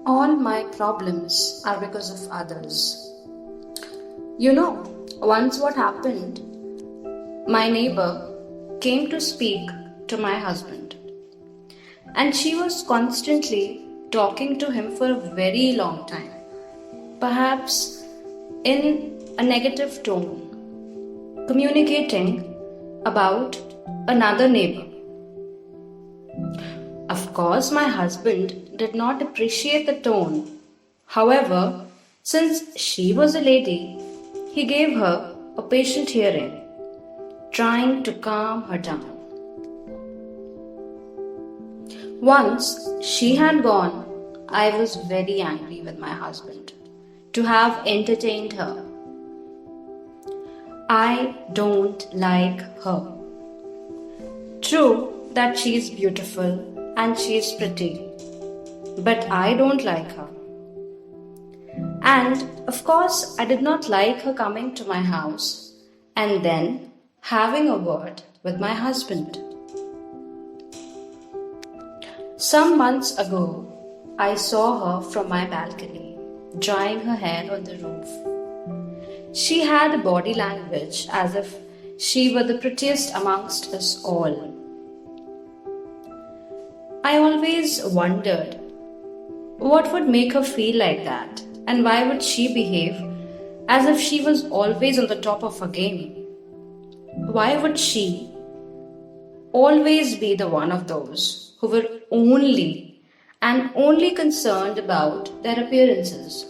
All my problems are because of others. You know, once what happened, my neighbor came to speak to my husband, and she was constantly talking to him for a very long time, perhaps in a negative tone, communicating about another neighbor. Of course, my husband did not appreciate the tone. However, since she was a lady, he gave her a patient hearing, trying to calm her down. Once she had gone, I was very angry with my husband to have entertained her. I don't like her. True that she is beautiful and she is pretty, but I don't like her. And of course, I did not like her coming to my house and then having a word with my husband. Some months ago, I saw her from my balcony, drying her hair on the roof. She had a body language as if she were the prettiest amongst us all. I always wondered what would make her feel like that, and why would she behave as if she was always on the top of her game? Why would she always be the one of those who were only concerned about their appearances?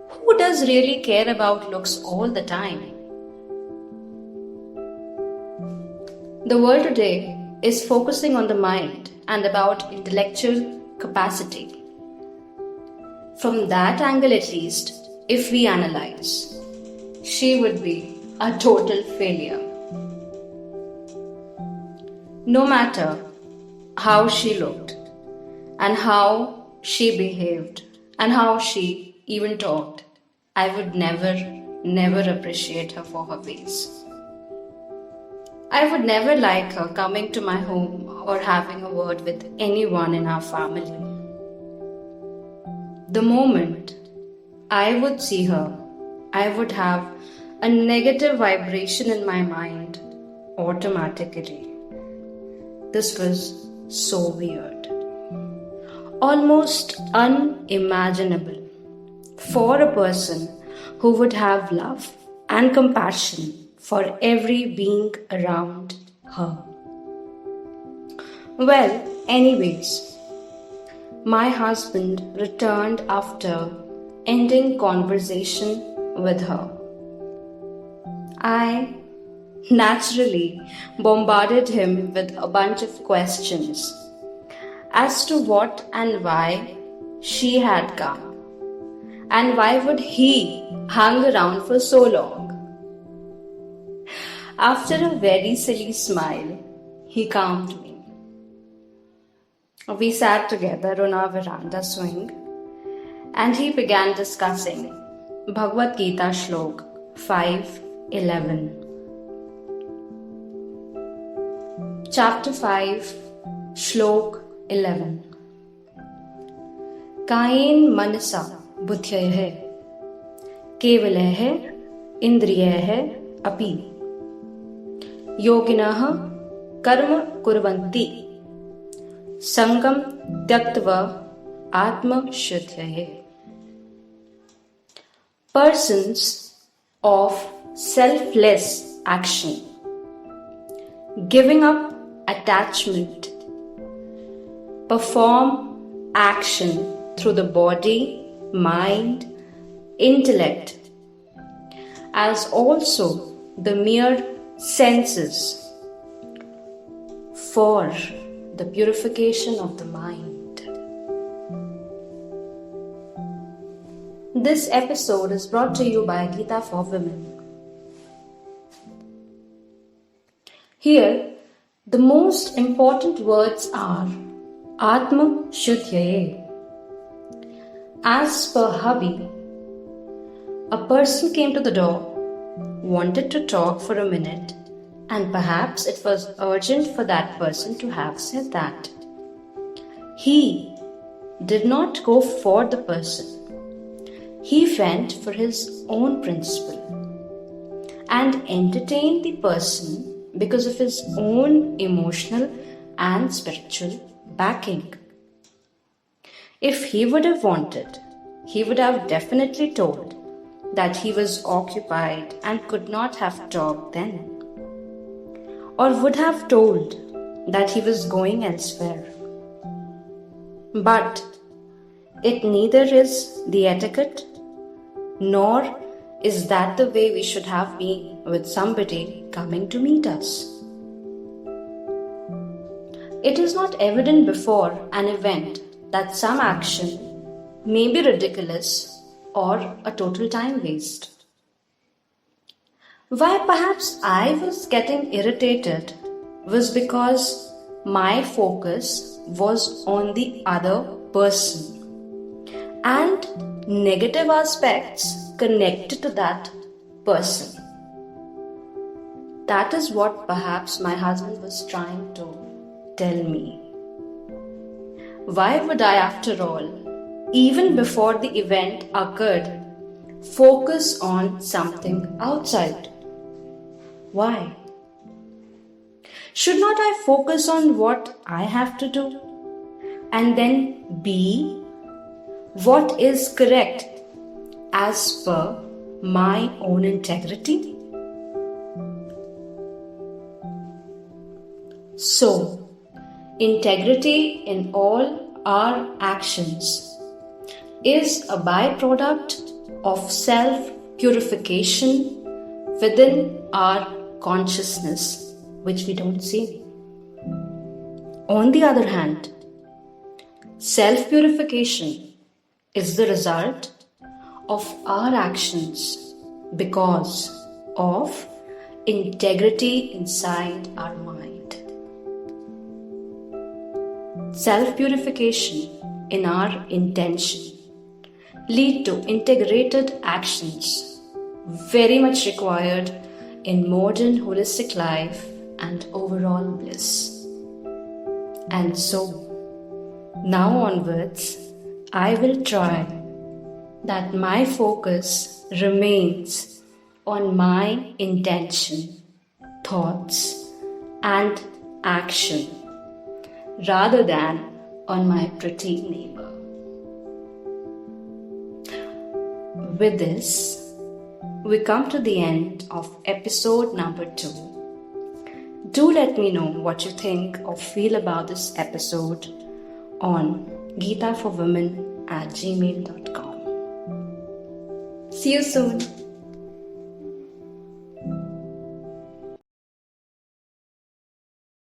Who does really care about looks all the time? The world today is focusing on the mind and about intellectual capacity. From that angle at least, if we analyze, she would be a total failure. No matter how she looked and how she behaved and how she even talked, I would never appreciate her for her face. I would never like her coming to my home or having a word with anyone in our family. The moment I would see her, I would have a negative vibration in my mind automatically. This was so weird, almost unimaginable for a person who would have love and compassion for every being around her. Well, anyways, my husband returned after ending conversation with her. I naturally bombarded him with a bunch of questions as to what and why she had come, and why would he hang around for so long. After a very silly smile, he calmed me. We sat together on our veranda swing, and he began discussing Bhagavat Gita Shlok 5:11. Chapter 5, Shlok 11. Kayen manasa buddhyayah kevalayah indriyayah api yoginah karma kurvanti sangam tyaktva atma shuddhyayah. Persons of selfless action, giving up attachment, perform action through the body, mind, intellect, as also the mere senses for the purification of the mind. This episode is brought to you by Gita for Women. Here, the most important words are Atma Shuddhyaye. As per hubby, a person came to the door, wanted to talk for a minute, and perhaps it was urgent for that person to have said that. He did not go for the person. He went for his own principle and entertained the person because of his own emotional and spiritual backing. If he would have wanted, he would have definitely told that he was occupied and could not have talked then, or would have told that he was going elsewhere. But it neither is the etiquette nor is that the way we should have been with somebody coming to meet us. It is not evident before an event that some action may be ridiculous or a total time waste. Why perhaps I was getting irritated was because my focus was on the other person and negative aspects connected to that person. That is what perhaps my husband was trying to tell me. Why would I, after all, even before the event occurred, focus on something outside? Why? Should not I focus on what I have to do and then be what is correct as per my own integrity? So, integrity in all our actions is a byproduct of self-purification within our consciousness, which we don't see. On the other hand, self-purification is the result of our actions because of integrity inside our mind. Self-purification in our intention lead to integrated actions, very much required in modern holistic life and overall bliss. And so, now onwards, I will try that my focus remains on my intention, thoughts, and action rather than on my pretty neighbor. With this, we come to the end of episode number 2. Do let me know what you think or feel about this episode on gitaforwomen@gmail.com. See you soon.